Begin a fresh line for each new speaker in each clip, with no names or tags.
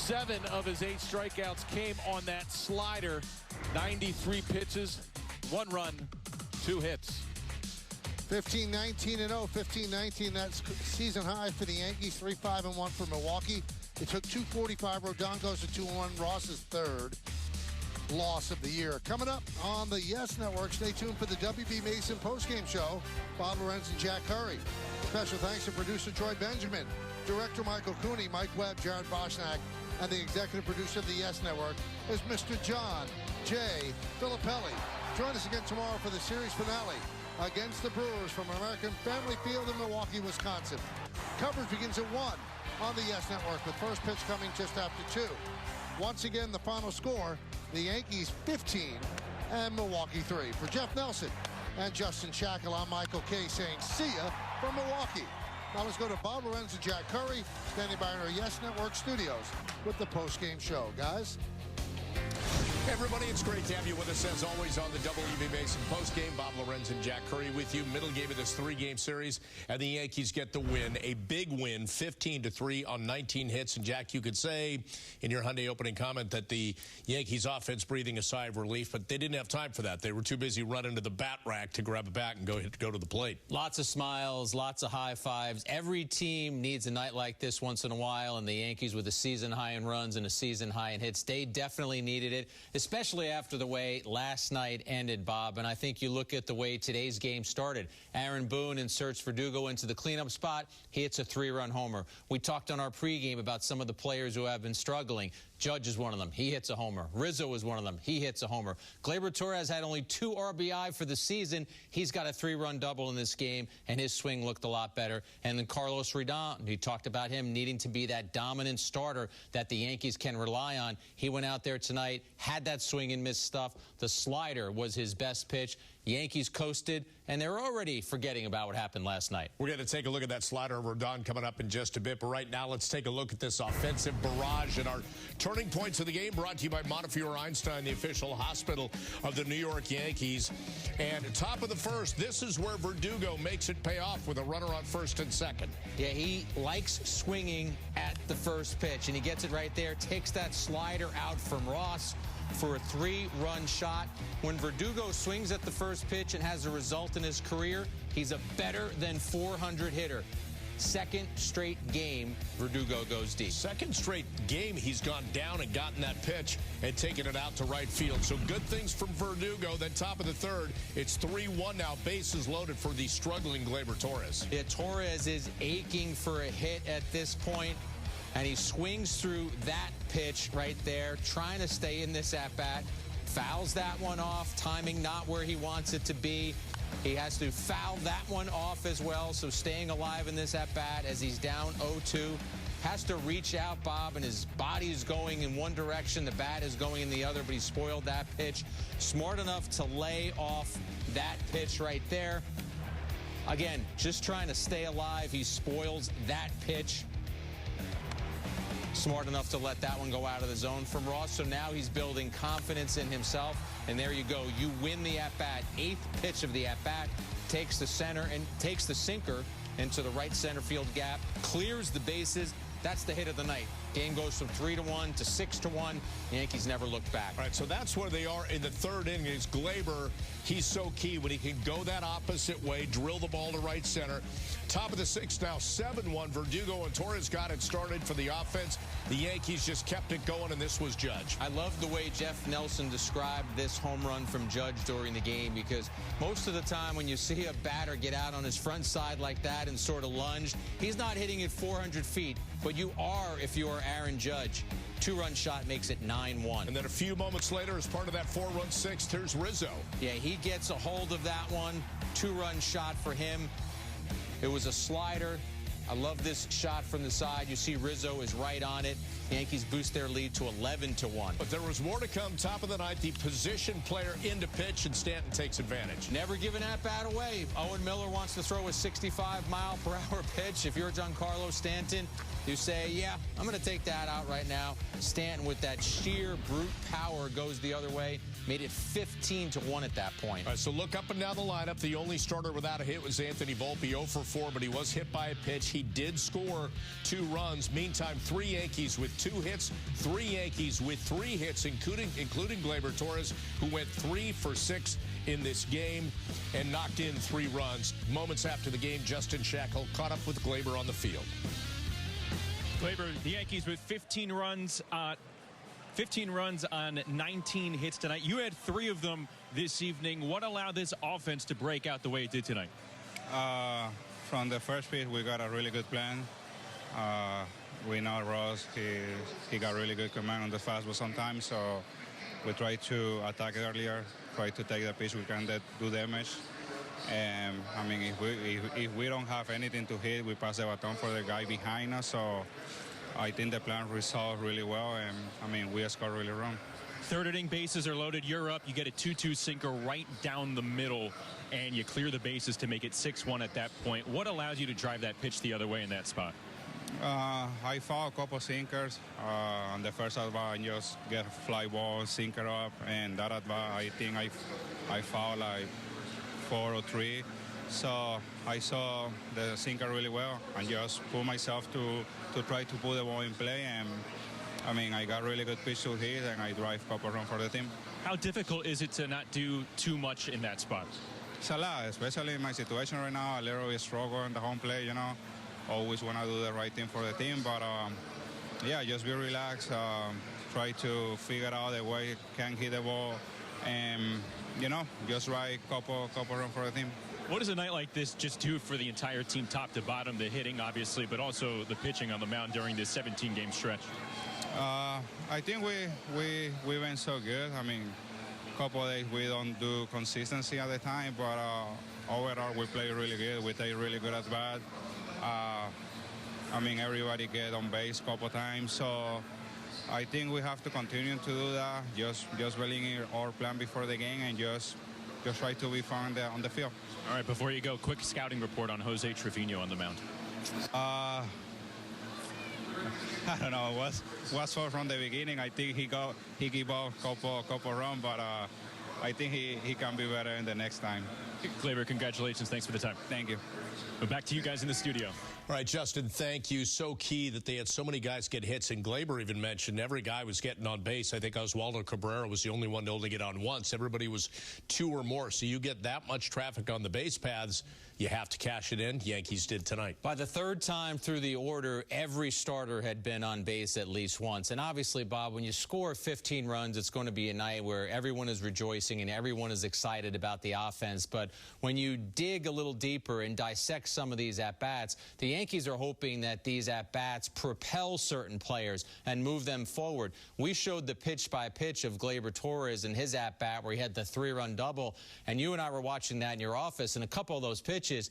7 of his 8 strikeouts came on that slider. 93 pitches, 1 run, 2 hits.
15-19-0, 15-19, that's season high for the Yankees, 3-5-1 for Milwaukee. It took 245. Rodon goes to 2-1. Ross's third loss of the year. Coming up on the Yes Network, stay tuned for the W.B. Mason postgame show. Bob Lorenz and Jack Curry. Special thanks to producer Troy Benjamin, director Michael Cooney, Mike Webb, Jared Boschnak, and the executive producer of the Yes Network is Mr. John J. Filippelli. Join us again tomorrow for the series finale against the Brewers from American Family Field in Milwaukee, Wisconsin. Coverage begins at 1 on the Yes Network, with first pitch coming just after 2. Once again, the final score, the Yankees 15 and Milwaukee 3. For Jeff Nelson and Justin Shackle, I'm Michael Kay saying see ya from Milwaukee. Now let's go to Bob Lorenz and Jack Curry, standing by in our Yes Network studios with the postgame show. Guys?
Hey everybody, it's great to have you with us as always on the W.B. Mason postgame. Bob Lorenz and Jack Curry with you. Middle game of this 3-game series, and the Yankees get the win. A big win, 15-3 on 19 hits. And Jack, you could say in your Hyundai opening comment that the Yankees offense breathing a sigh of relief, but they didn't have time for that. They were too busy running to the bat rack to grab a bat and go to the plate.
Lots of smiles, lots of high fives. Every team needs a night like this once in a while, and the Yankees with a season high in runs and a season high in hits, they definitely needed it, especially after the way last night ended, Bob. And I think you look at the way today's game started. Aaron Boone inserts Verdugo into the cleanup spot. He hits a 3-run homer. We talked on our pregame about some of the players who have been struggling. Judge is one of them. He hits a homer. Rizzo is one of them. He hits a homer. Gleyber Torres had only 2 RBI for the season. He's got a 3-run double in this game, and his swing looked a lot better. And then Carlos Rodon, we talked about him needing to be that dominant starter that the Yankees can rely on. He went out there tonight, had that swing and miss stuff. The slider was his best pitch. Yankees coasted, and they're already forgetting about what happened last night.
We're going to take a look at that slider of Rodon coming up in just a bit. But right now, let's take a look at this offensive barrage and our turning points of the game, brought to you by Montefiore Einstein, the official hospital of the New York Yankees. And top of the first, this is where Verdugo makes it pay off with a runner on first and second.
Yeah, he likes swinging at the first pitch, and he gets it right there, takes that slider out from Ross for a 3-run shot. When Verdugo swings at the first pitch and has a result in his career, he's a better than 400 hitter. Second straight game, Verdugo goes deep.
Second straight game, he's gone down and gotten that pitch and taken it out to right field. So good things from Verdugo. Then top of the third, it's 3-1 now. Bases loaded for the struggling Gleyber Torres.
Yeah, Torres is aching for a hit at this point, and he swings through that pitch right there, trying to stay in this at-bat. Fouls that one off, timing not where he wants it to be. He has to foul that one off as well, so staying alive in this at-bat as he's down 0-2. Has to reach out, Bob, and his body is going in one direction, the bat is going in the other, but he spoiled that pitch. Smart enough to lay off that pitch right there. Again, just trying to stay alive. He spoils that pitch. Smart enough to let that one go out of the zone from Ross. So now he's building confidence in himself. And there you go. You win the at-bat. 8th pitch of the at-bat. Takes the center and takes the sinker into the right center field gap. Clears the bases. That's the hit of the night. Game goes from 3-1 to 6-1. The Yankees never looked back.
All right, so that's where they are in the third inning. Is Gleyber, he's so key when he can go that opposite way, drill the ball to right center. Top of the 6th now, 7-1. Verdugo and Torres got it started for the offense. The Yankees just kept it going, and this was Judge.
I love the way Jeff Nelson described this home run from Judge during the game, because most of the time when you see a batter get out on his front side like that and sort of lunge, he's not hitting it 400 feet, but you are if you are Aaron Judge. 2-run shot makes it 9-1.
And then a few moments later, as part of that 4-run 6th, here's Rizzo.
Yeah, he gets a hold of that one. 2-run shot for him. It was a slider. I love this shot from the side. You see Rizzo is right on it. Yankees boost their lead to 11-1.
But there was more to come. Top of the ninth, the position player into pitch, and Stanton takes advantage.
Never giving that bat away. Owen Miller wants to throw a 65-mile-per-hour pitch. If you're Giancarlo Stanton, you say, yeah, I'm going to take that out right now. Stanton, with that sheer brute power, goes the other way. Made it 15-1 at that point.
All right, so look up and down the lineup. The only starter without a hit was Anthony Volpe, 0 for 4, but he was hit by a pitch. He did score 2 runs. Meantime, 3 Yankees with with 2 hits, 3 Yankees with 3 hits, including Gleyber Torres, who went 3 for 6 in this game and knocked in 3 runs. Moments after the game, Justin Shackle caught up with Gleyber on the field.
Gleyber, the Yankees with 15 runs on 19 hits tonight. You had 3 of them this evening. What allowed this offense to break out the way it did tonight?
From the first pitch, we got a really good plan. We know Ross, he got really good command on the fastball sometimes, so we try to attack it earlier, try to take the pitch we can do damage. And I mean, if we don't have anything to hit, we pass the baton for the guy behind us. So I think the plan resolved really well, and I mean, we scored really wrong.
Third inning, bases are loaded. You're up. You get a 2-2 sinker right down the middle, and you clear the bases to make it 6-1 at that point. What allows you to drive that pitch the other way in that spot?
I fouled a couple sinkers on the first at bat and just get a fly ball, sinker up, and that at bat, I think I fouled like 4 or 3. So I saw the sinker really well and just put myself to try to put the ball in play. And I mean, I got really good pitch to hit, and I drive a couple runs for the team.
How difficult is it to not do too much in that spot?
It's a lot, especially in my situation right now. A little bit struggle in the home plate, you know. Always want to do the right thing for the team, but yeah, just be relaxed. Try to figure out the way can hit the ball, and you know, just right couple runs for the team.
What does a night like this just do for the entire team, top to bottom? The hitting, obviously, but also the pitching on the mound during this 17-game stretch.
I think we went so good. I mean, a couple of days we don't do consistency at the time, but overall we play really good. We take really good at bat. I mean, everybody get on base a couple times, so I think we have to continue to do that. Just believe in our plan before the game and just try to be fun on the field.
All right, before you go, quick scouting report on Jose Trevino on the mound.
I don't know. Was from the beginning. I think he gave up couple runs, but I think he can be better in the next time.
Gleyber, congratulations. Thanks for the time.
Thank you.
But back to you guys in the studio.
All right, Justin, thank you. So key that they had so many guys get hits, and Gleyber even mentioned every guy was getting on base. I think Oswaldo Cabrera was the only one to only get on once. Everybody was 2 or more. So you get that much traffic on the base paths, you have to cash it in. Yankees did tonight.
By the 3rd time through the order, every starter had been on base at least once. And obviously, Bob, when you score 15 runs, it's going to be a night where everyone is rejoicing and everyone is excited about the offense. But when you dig a little deeper and dissect some of these at-bats, the Yankees are hoping that these at-bats propel certain players and move them forward. We showed the pitch-by-pitch of Gleyber Torres and his at-bat where he had the 3-run double, and you and I were watching that in your office, and a couple of those pitches,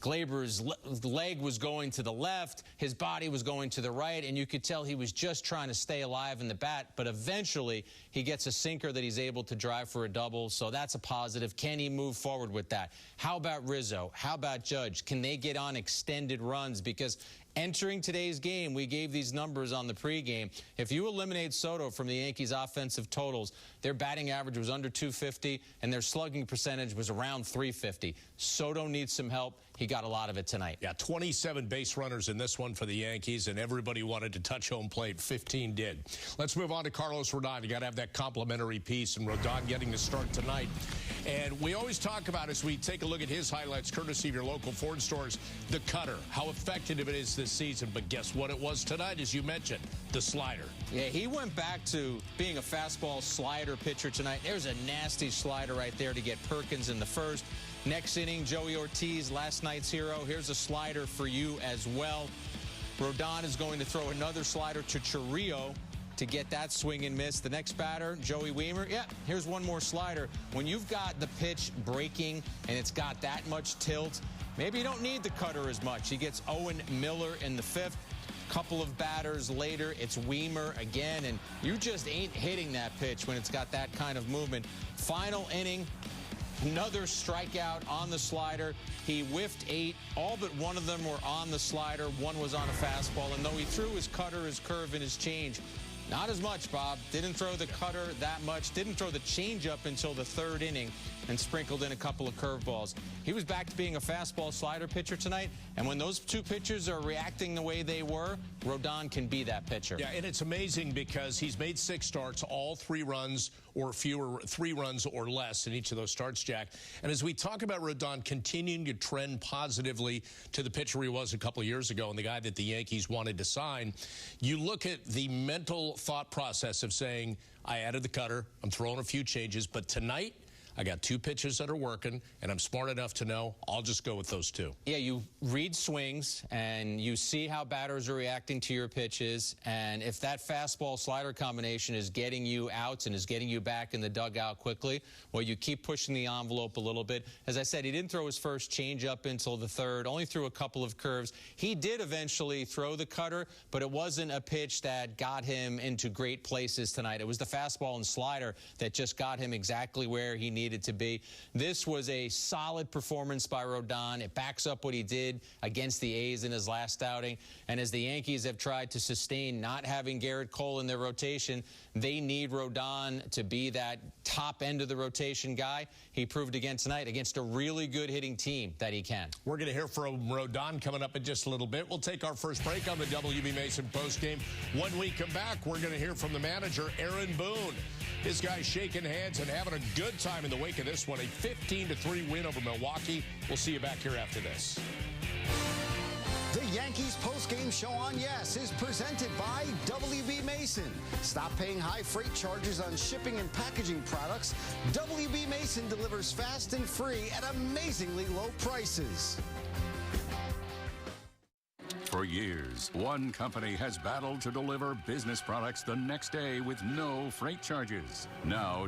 Gleyber's leg was going to the left, his body was going to the right, and you could tell he was just trying to stay alive in the bat, but eventually he gets a sinker that he's able to drive for a double, so that's a positive. Can he move forward with that? How about Rizzo? How about Judge? Can they get on extended runs? Because entering today's game, we gave these numbers on the pregame. If you eliminate Soto from the Yankees' offensive totals, their batting average was under 250, and their slugging percentage was around 350. Soto needs some help. He got a lot of it tonight.
Yeah, 27 base runners in this one for the Yankees, and everybody wanted to touch home plate. 15 did. Let's move on to Carlos Rodon. You got to have that complimentary piece, and Rodon getting the start tonight. And we always talk about, as we take a look at his highlights, courtesy of your local Ford stores, the cutter, how effective it is this season. But guess what it was tonight, as you mentioned, the slider.
Yeah, he went back to being a fastball slider pitcher tonight. There's a nasty slider right there to get Perkins in the first. Next inning, Joey Ortiz, last night's hero. Here's a slider for you as well. Rodon is going to throw another slider to Chiriot to get that swing and miss. The next batter, Joey Wiemer. Yeah, here's one more slider. When you've got the pitch breaking and it's got that much tilt, maybe you don't need the cutter as much. He gets Owen Miller in the 5th. Couple of batters later, it's Wiemer again, and you just ain't hitting that pitch when it's got that kind of movement. Final inning, another strikeout on the slider. He whiffed 8. All but one of them were on the slider. One was on a fastball, and though he threw his cutter, his curve, and his change, not as much, Bob. Didn't throw the cutter that much. Didn't throw the changeup until the 3rd inning. and sprinkled in a couple of curveballs. He was back to being a fastball slider pitcher tonight, and when those two pitchers are reacting the way they were, Rodon can be that pitcher.
Yeah, and it's amazing because he's made 6 starts, all 3 runs or fewer, 3 runs or less in each of those starts, Jack. And as we talk about Rodon continuing to trend positively to the pitcher he was a couple of years ago and the guy that the Yankees wanted to sign, you look at the mental thought process of saying, I added the cutter, I'm throwing a few changes, but tonight, I got 2 pitches that are working, and I'm smart enough to know I'll just go with those 2.
Yeah, you read swings, and you see how batters are reacting to your pitches, and if that fastball-slider combination is getting you outs and is getting you back in the dugout quickly, well, you keep pushing the envelope a little bit. As I said, he didn't throw his first changeup until the 3rd, only threw a couple of curves. He did eventually throw the cutter, but it wasn't a pitch that got him into great places tonight. It was the fastball and slider that just got him exactly where he needed to be. This was a solid performance by Rodon. It backs up what he did against the A's in his last outing. And as the Yankees have tried to sustain not having Garrett Cole in their rotation, they need Rodon to be that top end of the rotation guy. He proved again tonight against a really good hitting team that he can.
We're going to hear from Rodon coming up in just a little bit. We'll take our first break on the WB Mason postgame. When we come back, we're going to hear from the manager, Aaron Boone. His guys shaking hands and having a good time in the wake of this one. A 15-3 win over Milwaukee. We'll see you back here after this.
The Yankees postgame show on Yes is presented by WB Mason. Stop paying high freight charges on shipping and packaging products. WB Mason delivers fast and free at amazingly low prices.
For years, one company has battled to deliver business products the next day with no freight charges. Now,